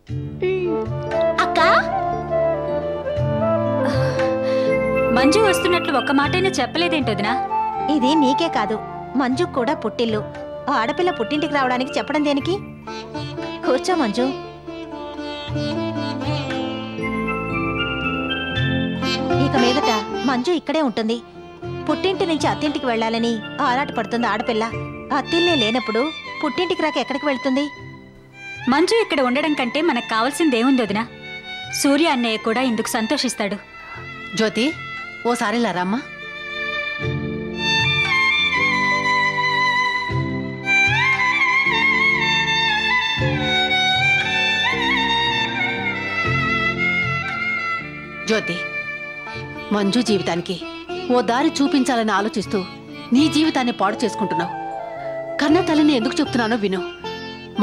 అక్క, మంజు వస్తున్నట్లు ఒక్క మాటైనా చెప్పలేదేంటి వదినా? ఇది నీకే కాదు, మంజు కూడా పుట్టిల్లు. ఆ ఆడపిల్ల పుట్టింటికి రావడానికి చెప్పడం దేనికి? కూర్చో మంజు. ఇక మీదట మంజు ఇక్కడే ఉంటుంది. పుట్టింటి నుంచి అత్తింటికి వెళ్లాలని ఆరాట పడుతుంది ఆడపిల్ల. అత్తిల్లే లేనప్పుడు పుట్టింటికి రాక ఎక్కడికి వెళ్తుంది? మంజు ఇక్కడ ఉండడం కంటే మనకు కావాల్సిందేముంది వదినా? సూర్య అన్నయ్య కూడా ఇందుకు సంతోషిస్తాడు. జ్యోతి, ఓసారి లారమ్మా. జ్యోతి, మంజు జీవితానికి ఓ దారి చూపించాలని ఆలోచిస్తూ నీ జీవితాన్ని పాడు చేసుకుంటున్నావు. కన్న తల్లిని ఎందుకు చెప్తున్నానో విను.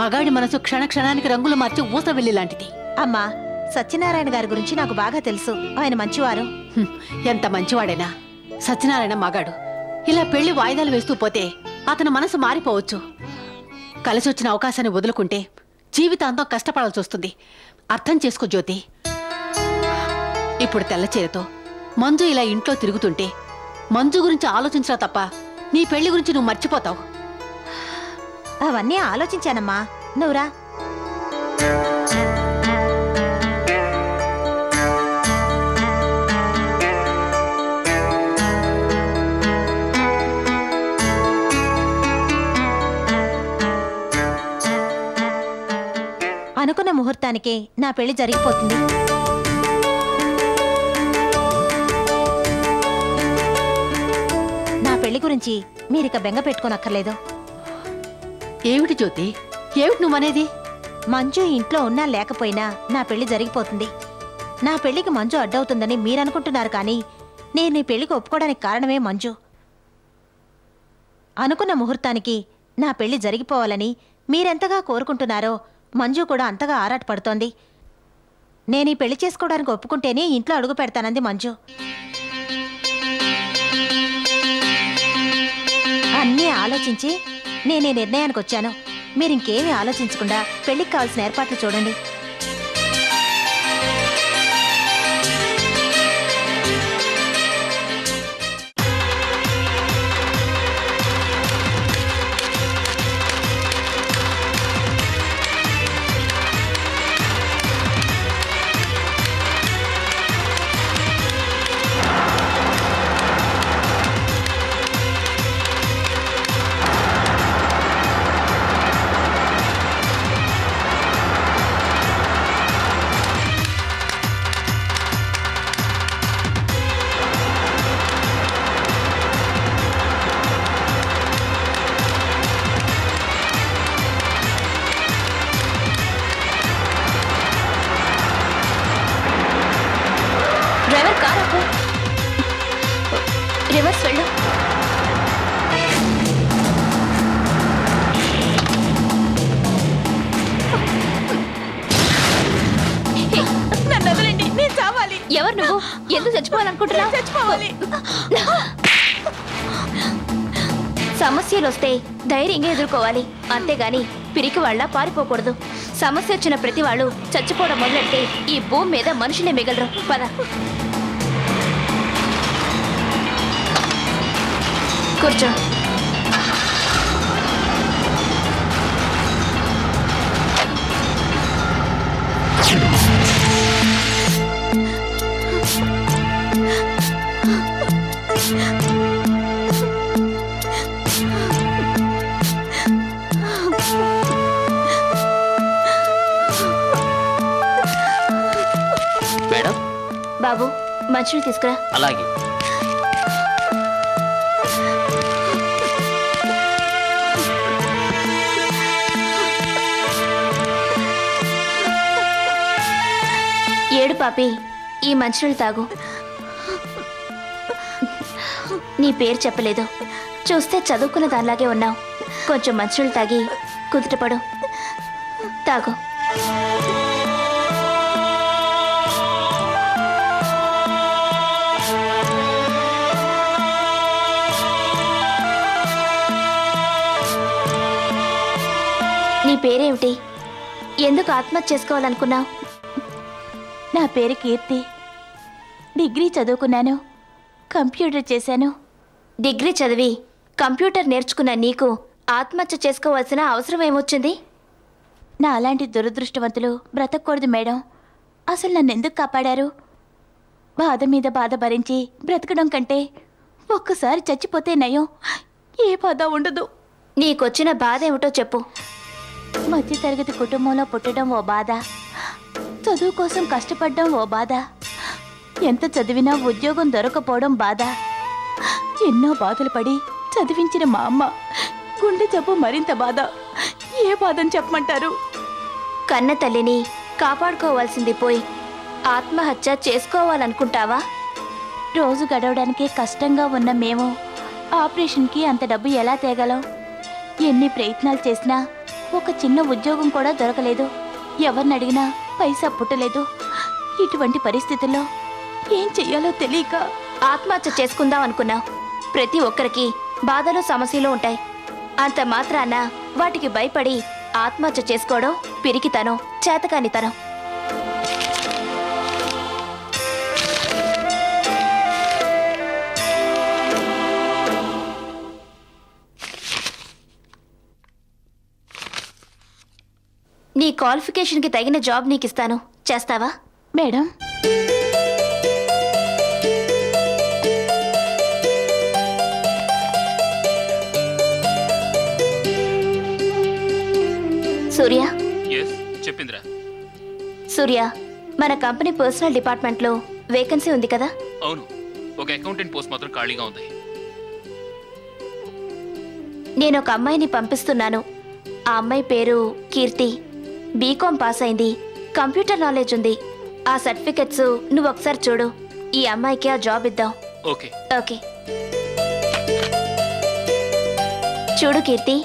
మగాడి మనసు క్షణ క్షణానికి రంగులు మార్చి ఊసవెల్లి లాంటిది. అమ్మా, సత్యనారాయణ గారి గురించి నాకు బాగా తెలుసు. ఆయన మంచివారు. ఎంత మంచివాడైనా సత్యనారాయణ మగాడు. ఇలా పెళ్లి వాయిదాలు వేస్తూ పోతే అతని మనసు మారిపోవచ్చు. కలిసొచ్చిన అవకాశాన్ని వదులుకుంటే జీవితాంతం కష్టపడాల్సి వస్తుంది. అర్థం చేసుకో జ్యోతి. ఇప్పుడు తెల్లచీరతో మంజు ఇలా ఇంట్లో తిరుగుతుంటే మంజు గురించి ఆలోచించరా తప్ప నీ పెళ్లి గురించి నువ్వు మర్చిపోతావు. అవన్నీ ఆలోచించానమ్మా, నువ్వురా. అనుకున్న ముహూర్తానికే నా పెళ్లి జరిగిపోతుంది. నా పెళ్లి గురించి మీరిక బెంగ పెట్టుకోనక్కర్లేదు. ఏమిటి జ్యోతి, ఏమిటి నువ్వనేది? మంజు ఇంట్లో ఉన్నా లేకపోయినా నా పెళ్లి జరిగిపోతుంది. నా పెళ్లికి మంజు అడ్డవుతుందని మీరనుకుంటున్నారు, కానీ నేను నీ పెళ్లికి ఒప్పుకోవడానికి కారణమే మంజు. అనుకున్న ముహూర్తానికి నా పెళ్లి జరిగిపోవాలని మీరెంతగా కోరుకుంటున్నారో మంజు కూడా అంతగా ఆరాటపడుతోంది. నేను ఈ పెళ్లి చేసుకోవడానికి ఒప్పుకుంటేనే ఇంట్లో అడుగు పెడతానంది మంజు. అన్నీ ఆలోచించి నేనే నిర్ణయానికి వచ్చాను. మీరింకేమీ ఆలోచించకుండా పెళ్లికి కావాల్సిన ఏర్పాట్లు చూడండి. డ్రైవర్ కార్ ఆపు. రివర్స్ వెళ్ళు. నన్ను వదలండి, నేను చావాలి. ఎవరు నువ్వు? ఎందుకు చచ్చిపోవాలనుకుంటున్నావు? చచ్చిపోవాలి. సమస్యలు వస్తే ధైర్యంగా ఎదుర్కోవాలి, అంతేగాని పిరికి వాళ్ళ పారిపోకూడదు. సమస్య వచ్చిన ప్రతి వాళ్ళు చచ్చిపోవడం మొదలెడితే ఈ భూమి మీద మనుషులే మిగలరు. పద. కూర్చో. మేడం, బాబు మంచిని తీసుకురా. అలాగే. ఏడు పాపి, ఈ మంచినీళ్ళు తాగు. నీ పేరు చెప్పలేదు, చూస్తే చదువుకున్న దానిలాగే ఉన్నావు. కొంచెం మంచినీళ్ళు తాగి కుదుటపడు. తాగు. నీ పేరేమిటి? ఎందుకు ఆత్మహత్య చేసుకోవాలనుకున్నావు? నా పేరు కీర్తి. డిగ్రీ చదువుకున్నాను, కంప్యూటర్ చేశాను. డిగ్రీ చదివి కంప్యూటర్ నేర్చుకున్న నీకు ఆత్మహత్య చేసుకోవాల్సిన అవసరం ఏమొచ్చింది? నా అలాంటి దురదృష్టవంతులు బ్రతకూడదు మేడం. అసలు నన్ను ఎందుకు కాపాడారు? బాధ మీద బాధ భరించి బ్రతకడం కంటే ఒక్కసారి చచ్చిపోతే నయం. ఏ బాధ ఉండదు. నీకొచ్చిన బాధ ఏమిటో చెప్పు. మధ్యతరగతి కుటుంబంలో పుట్టడం ఓ బాధ, చదువు కోసం కష్టపడడం ఓ బాధ, ఎంత చదివినా ఉద్యోగం దొరకపోవడం బాధ. ఎన్నో బాధలు పడి చదివించిన మా అమ్మ గుండె జబ్బు మరింత బాధ. ఏ బాధని చెప్పమంటారు? కన్న తల్లిని కాపాడుకోవాల్సింది పోయి ఆత్మహత్య చేసుకోవాలనుకుంటావా? రోజు గడవడానికే కష్టంగా ఉన్న మేము ఆపరేషన్కి అంత డబ్బు ఎలా తేగలం? ఎన్ని ప్రయత్నాలు చేసినా ఒక చిన్న ఉద్యోగం కూడా దొరకలేదు. ఎవరిని అడిగినా పైసా పుట్టలేదు. ఇటువంటి పరిస్థితుల్లో ఏం చెయ్యాలో తెలియక ఆత్మహత్య చేసుకుందాం అనుకున్నావు. ప్రతి ఒక్కరికి బాధలు సమస్యలు ఉంటాయి. అంత మాత్రాన వాటికి భయపడి ఆత్మహత్య చేసుకోవడం పిరికితనం, చేతకానితనం. నీ క్వాలిఫికేషన్కి తగిన జాబ్ నీకు ఇస్తాను, చేస్తావా? మేడం, సూర్య, చెప్పిందిరా. సూర్య, మన కంపెనీ పర్సనల్ డిపార్ట్మెంట్లో వేకెన్సీ ఉంది కదా? అవును, ఒక అకౌంటెంట్ పోస్ట్ మాత్రం ఖాళీగా ఉంది. నేను ఒక అమ్మాయిని పంపిస్తున్నాను. ఆ అమ్మాయి పేరు కీర్తి. బీకామ్ పాస్ అయింది, కంప్యూటర్ నాలెడ్జ్ ఉంది. ఆ సర్టిఫికెట్స్ నువ్వు ఒకసారి చూడు. ఈ అమ్మాయికి ఆ జాబ్ ఇద్దాం. ఓకే. ఓకే. చూడు కీర్తి,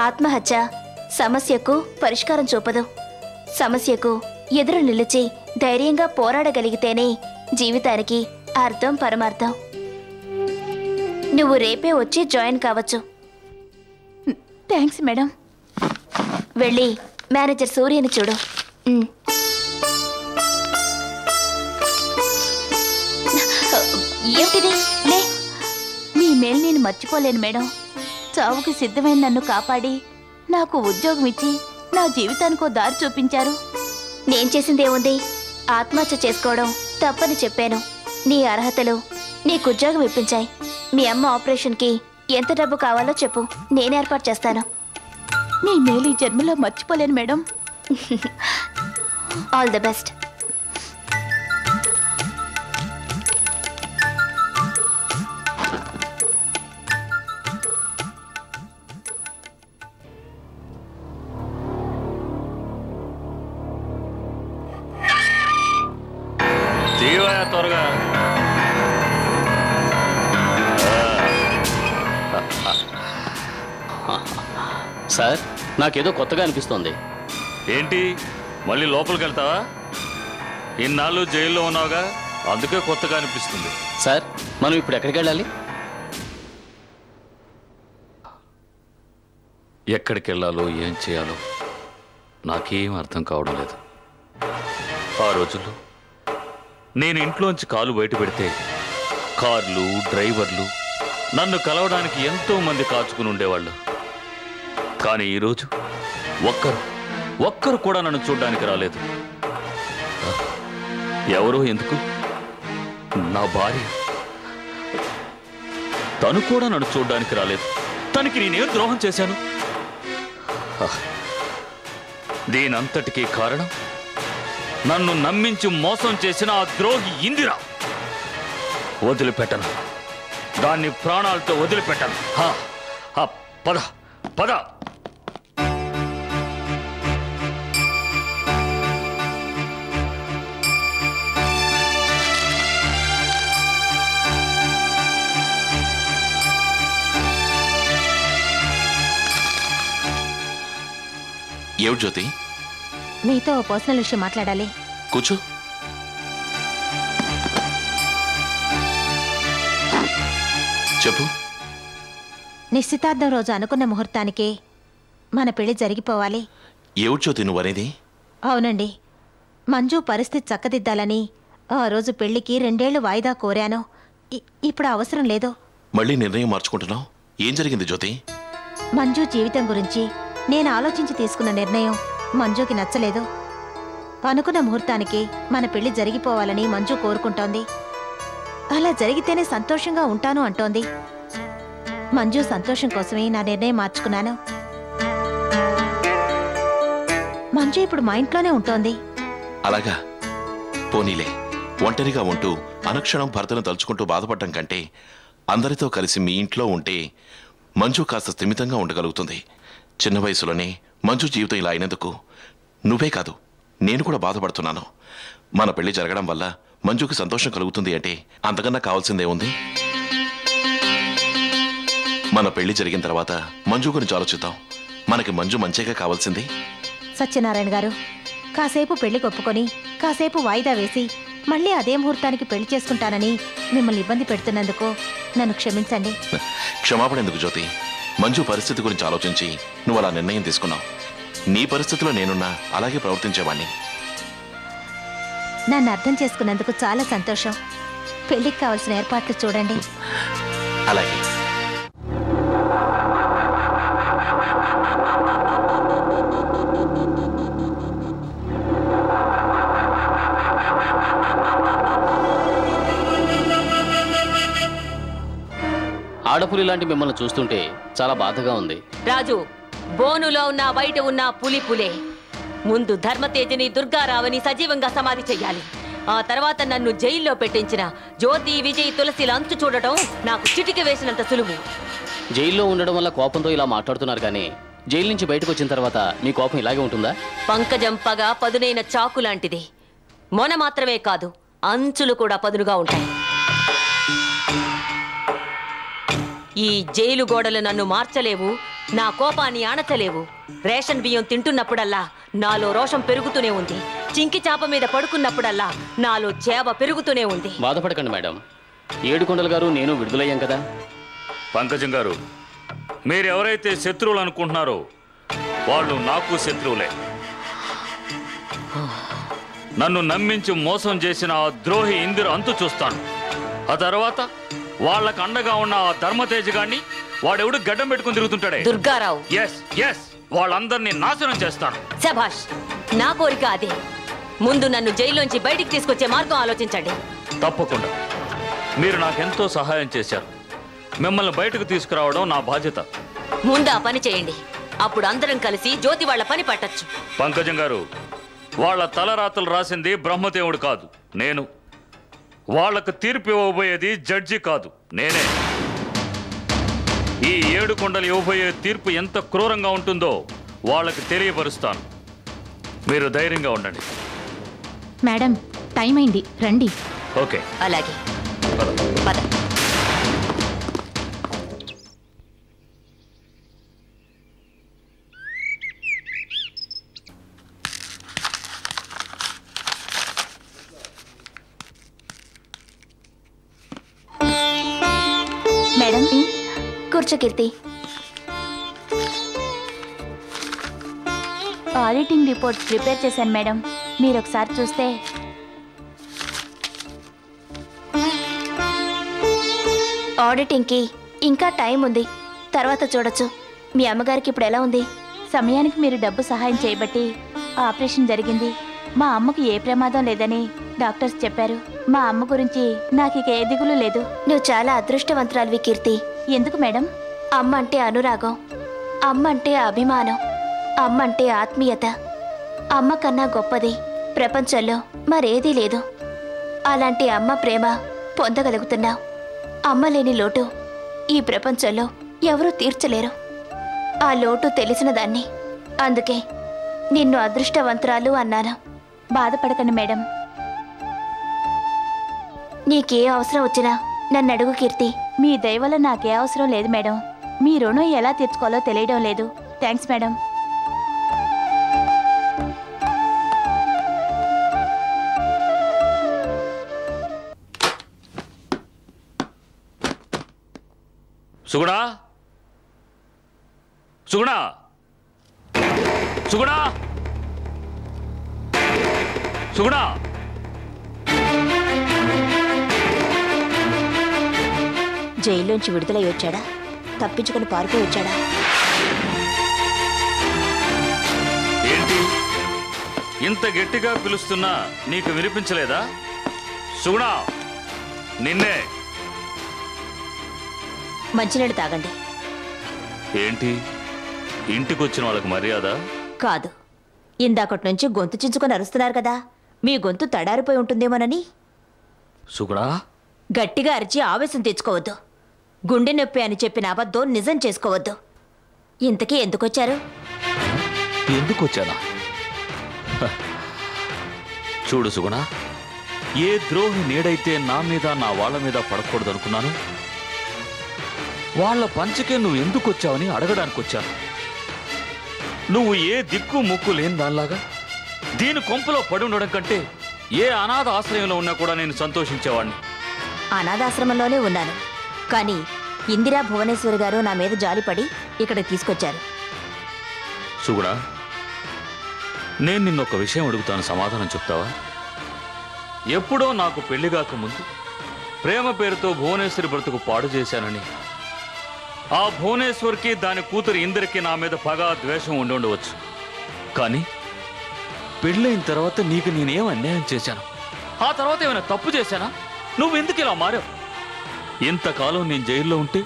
ఆత్మహత్య సమస్యకు పరిష్కారం చూపదు. సమస్యకు ఎదురు నిలిచి ధైర్యంగా పోరాడగలిగితేనే జీవితానికి అర్థం పరమార్థం. నువ్వు రేపే వచ్చి జాయిన్ కావచ్చు. Thanks madam. వెళ్ళి మేనేజర్ సూర్యని చూడు. ఏమిటిది? లే. మీ మేలు నేను మర్చిపోలేను మేడం. చావుకి సిద్ధమైన నన్ను కాపాడి నాకు ఉద్యోగం ఇచ్చి నా జీవితానికో దారి చూపించారు. నేను చేసిందేముంది? ఆత్మహత్య చేసుకోవడం తప్పని చెప్పాను. నీ అర్హతలు నీకు ఉద్యోగం ఇప్పించాయి. మీ అమ్మ ఆపరేషన్కి ఎంత డబ్బు కావాలో చెప్పు, నేను ఏర్పాటు చేస్తాను. మీ మేలు ఈ జన్మలో మర్చిపోలేను మేడం. All the best. తీవయా త్వరగా. సార్, నాకేదో కొత్తగా అనిపిస్తోంది. ఏంటి, మళ్ళీ లోపలికి వెళ్తావా? ఇన్నాళ్ళు జైల్లో ఉన్నావుగా, అందుకే కొత్తగా అనిపిస్తుంది. సార్, మనం ఇప్పుడు ఎక్కడికి వెళ్ళాలి? ఎక్కడికి వెళ్ళాలో ఏం చేయాలో నాకేం అర్థం కావడం లేదు. ఆ రోజుల్లో నేను ఇంట్లోంచి కాలు బయట పెడితే కార్లు, డ్రైవర్లు నన్ను కలవడానికి ఎంతో మంది కాచుకుని ఉండేవాళ్ళు. కానీ ఈరోజు ఒక్కరు కూడా నన్ను చూడ్డానికి రాలేదు. ఎవరో ఎందుకు, నా భార్య, తను కూడా నన్ను చూడ్డానికి రాలేదు. తనకి నేనేం ద్రోహం చేశాను? దీనంతటికీ కారణం నన్ను నమ్మించి మోసం చేసిన ఆ ద్రోహి ఇందిర. వదిలిపెట్టను, దాన్ని ప్రాణాలతో వదిలిపెట్టను. పద పద. ఏమిటి జ్యోతి? మీతో ఓ పర్సనల్ విషయం మాట్లాడాలి. కూర్చో. చెప్పు. నిశ్చితార్థం రోజు అనుకున్న ముహూర్తానికే మన పెళ్లి జరిగిపోవాలి. ఏమిటి జ్యోతి నువ్వు అనేది? అవునండి. మంజు పరిస్థితి చక్కదిద్దాలని ఆ రోజు పెళ్లికి 2 ఏళ్లు వాయిదా కోరాను. ఇప్పుడు అవసరం లేదు. మళ్ళీ నిర్ణయం మార్చుకుంటున్నావు? ఏం జరిగింది జ్యోతి? మంజు జీవితం గురించి నేను ఆలోచించి తీసుకున్న నిర్ణయం మంజుకి నచ్చలేదు. అనుకున్న ముహూర్తానికి మన పెళ్లి జరిగిపోవాలని మంజు కోరుకుంటోంది. అలా జరిగితేనే సంతోషంగా ఉంటాను అంటోంది. మంజు సంతోషం కోసమే నా నిర్ణయం మార్చుకున్నాను. మంజు ఇప్పుడు మా ఇంట్లోనే ఉంటోంది. అలాగా? పోనీలే. ఒంటరిగా ఉంటూ అనుక్షణం భర్తను తలుచుకుంటూ బాధపడటం కంటే అందరితో కలిసి మీ ఇంట్లో ఉంటే మంజు కాస్త స్థిమితంగా ఉండగలుగుతుంది. చిన్న వయసులోనే మంజు జీవితం ఇలా అయినందుకు నువ్వే కాదు, నేను కూడా బాధపడుతున్నాను. మన పెళ్లి జరగడం వల్ల మంజుకి సంతోషం కలుగుతుంది అంటే అంతకన్నా కావాల్సిందే ఉంది. మన పెళ్లి జరిగిన తర్వాత మంజు గురించి ఆలోచిద్దాం. మనకి మంజు మంచిగా కావాల్సింది. సత్యనారాయణ గారు, కాసేపు పెళ్లి ఒప్పుకొని కాసేపు వాయిదా వేసి మళ్ళీ అదే ముహూర్తానికి పెళ్లి చేసుకుంటానని మిమ్మల్ని ఇబ్బంది పెడుతున్నందుకు నన్ను క్షమించండి. క్షమాపణ ఎందుకు జ్యోతి? మంజు పరిస్థితి గురించి ఆలోచించి నువ్వు అలా నిర్ణయం తీసుకున్నావు. నీ పరిస్థితిలో నేనున్నా అలాగే ప్రవర్తించేవాణ్ణి. నన్ను అర్థం చేసుకున్నందుకు చాలా సంతోషం. పెళ్లికి కావాల్సిన ఏర్పాట్లు చూడండి. అలాగే. ఆడపులి లాంటి మిమ్మల్ని చూస్తుంటే చాలా బాధగా ఉంది. రాజు, బోనులో ఉన్న బయట ఉన్న పులి పులే. ముందు ధర్మతేజని దుర్గారావుని సజీవంగా సమాధి చెయ్యాలి. ఆ తర్వాత నన్ను జైల్లో పెట్టించిన జ్యోతి, విజయ్, తులసిల అంతు చూడటం నాకు చిటికి వేసినంత సులువు. జైల్లో ఉండడం వల్ల కోపంతో ఇలా మాట్లాడుతున్నారు కానీ జైలు నుంచి బయటకు వచ్చిన తర్వాత మీ కోపం ఇలాగే ఉంటుందా? పంకజం పగ పదునైన చాకు లాంటిది. మొన మాత్రమే కాదు, అంచులు కూడా పదునుగా ఉంటాయి. ఈ జైలు గోడలు నన్ను మార్చలేవు, నా కోపాన్ని అణచలేవు. రేషన్ బియ్యం తింటున్నప్పుడల్లా నాలో రోషం పెరుగుతూనే ఉంది. చింకి చాప మీద పడుకున్నప్పుడల్లా నాలో చేవ పెరుగుతూనే ఉంది. బాధపడకండి మేడం, ఏడుకొండల గారు నేను విడుదలయ్యాం కదా. పంకజం గారు, మీరెవరైతే శత్రువులు అనుకుంటున్నారో వాళ్ళు నాకు శత్రువులే. నన్ను నమ్మించి మోసం చేసిన ఆ ద్రోహి ఇందిర అంతు చూస్తాను. ఆ తర్వాత వాళ్ళకు అండగా ఉన్న ఆ ధర్మతేజ గాన్ని వాడెవడు గడ్డం పెట్టుకుని తిరుగుతుంటాడే దుర్గారావు. ఎస్ ఎస్, వాళ్ళందరినీ నాశనం చేస్తాను. శభాష్, నా కోరిక అదే. ముందు నన్ను జైల్లోంచి బయటికి తీసుకొచ్చే మార్గం ఆలోచించండి. తప్పకుండా. మీరు నాకెంతో సహాయం చేశారు. మిమ్మల్ని బయటకు తీసుకురావడం నా బాధ్యత. ముందు ఆ పని చేయండి, అప్పుడు అందరం కలిసి జ్యోతి వాళ్ళ పని పట్టచ్చు. పంకజం గారు, వాళ్ళ తలరాతలు రాసింది బ్రహ్మదేవుడు కాదు, నేను. వాళ్లకు తీర్పు ఇవ్వబోయేది జడ్జి కాదు, నేనే. ఈ 7 కొండలు ఇవ్వబోయే తీర్పు ఎంత క్రూరంగా ఉంటుందో వాళ్ళకి తెలియపరుస్తాను. మీరు ధైర్యంగా ఉండండి. మేడం, టైం అయింది, రండి. ఓకే, అలాగే పద. పద. మేడం, కూర్చో కీర్తి. ఆడిటింగ్ రిపోర్ట్ ప్రిపేర్ చేశాను మేడం, మీరు ఒకసారి చూస్తే. ఆడిటింగ్కి ఇంకా టైం ఉంది, తర్వాత చూడొచ్చు. మీ అమ్మగారికి ఇప్పుడు ఎలా ఉంది? సమయానికి మీరు డబ్బు సహాయం చేయబట్టి ఆపరేషన్ జరిగింది. మా అమ్మకు ఏ ప్రమాదం లేదని డాక్టర్స్ చెప్పారు. మా అమ్మ గురించి నాకు ఇక ఏ దిగులు లేదు. నువ్వు చాలా అదృష్టవంతురాలివి కీర్తి. ఎందుకు మేడం? అమ్మ అంటే అనురాగం, అమ్మ అంటే అభిమానం, అమ్మ అంటే ఆత్మీయత. అమ్మ కన్నా గొప్పది ప్రపంచంలో మరేదీ లేదు. అలాంటి అమ్మ ప్రేమ పొందగలుగుతున్నావు. అమ్మ లేని లోటు ఈ ప్రపంచంలో ఎవరూ తీర్చలేరు. ఆ లోటు తెలిసిన దాన్ని, అందుకే నిన్ను అదృష్టవంతురాలు అన్నాను. బాధపడకండి మేడం. నీకే అవసరం వచ్చినా నన్ను అడుగు కీర్తి. మీ దయ వల్ల నాకే అవసరం లేదు మేడం. మీ రుణం ఎలా తీర్చుకోవాలో తెలియడం లేదు. Thanks madam. సుగుణా, సుగుణా, సుగుణా, సుగుణ జైల్లోంచి విడుదలై వచ్చాడా? తప్పించుకొని పారిపోయి వచ్చాడా? ఏంటి ఇంత గట్టిగా పిలుస్తున్నా నీకు వినిపించలేదా? సుగుణ నిన్నే. మంచినీళ్ళు తాగండి. ఏంటి ఇంటికొచ్చిన వాళ్ళకి మర్యాద? కాదు, ఇందాకటి నుంచి గొంతు చించుకొని అరుస్తున్నారు కదా, మీ గొంతు తడారిపోయి ఉంటుందేమోనని. సుగుణ గట్టిగా అరిచి ఆవేశం తెచ్చుకోవద్దు. గుండె నొప్పి అని చెప్పిన అబద్ధం నిజం చేసుకోవద్దు. ఇంతకీ ఎందుకొచ్చారు? ఎందుకు వచ్చానా? చూడు సుగుణ, ఏ ద్రోహి నీడైతే నా మీద నా వాళ్ళ మీద పడకూడదు అనుకున్నాను, వాళ్ళ పంచకే నువ్వు ఎందుకు వచ్చావని అడగడానికి వచ్చాను. నువ్వు ఏ దిక్కు ముక్కు లేని దానిలాగా దీని కొంపలో పడి ఉండడం కంటే ఏ అనాథ ఆశ్రయంలో ఉన్నా కూడా నేను సంతోషించేవాడిని. అనాథాశ్రమంలోనే ఉన్నాను, కానీ ఇందిరా భువనేశ్వరి గారు నా మీద జాలిపడి ఇక్కడికి తీసుకొచ్చారు. సుగుణ, నేను నిన్నొక విషయం అడుగుతాను, సమాధానం చెప్తావా? ఎప్పుడో నాకు పెళ్లిగాక ముందు ప్రేమ పేరుతో భువనేశ్వరి బ్రతుకు పాడు చేశానని, ఆ భువనేశ్వర్కి దాని కూతురు ఇందిరకి నా మీద పగ ద్వేషం ఉండవచ్చు. కానీ పెళ్ళైన తర్వాత నీకు నేనేం అన్యాయం చేశాను? ఆ తర్వాత ఏమైనా తప్పు చేశానా? నువ్వు ఎందుకు ఇలా మారావు? ఇంతకాలం నేను జైల్లో ఉంటే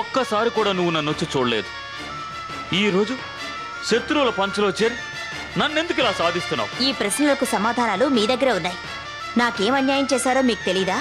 ఒక్కసారి కూడా నువ్వు నన్ను వచ్చి చూడలేదు. ఈరోజు శత్రువుల పంచలో చేరి నన్నెందుకు ఇలా సాధిస్తున్నావు? ఈ ప్రశ్నలకు సమాధానాలు మీ దగ్గరే ఉన్నాయి. నాకేం అన్యాయం చేశారో మీకు తెలీదా?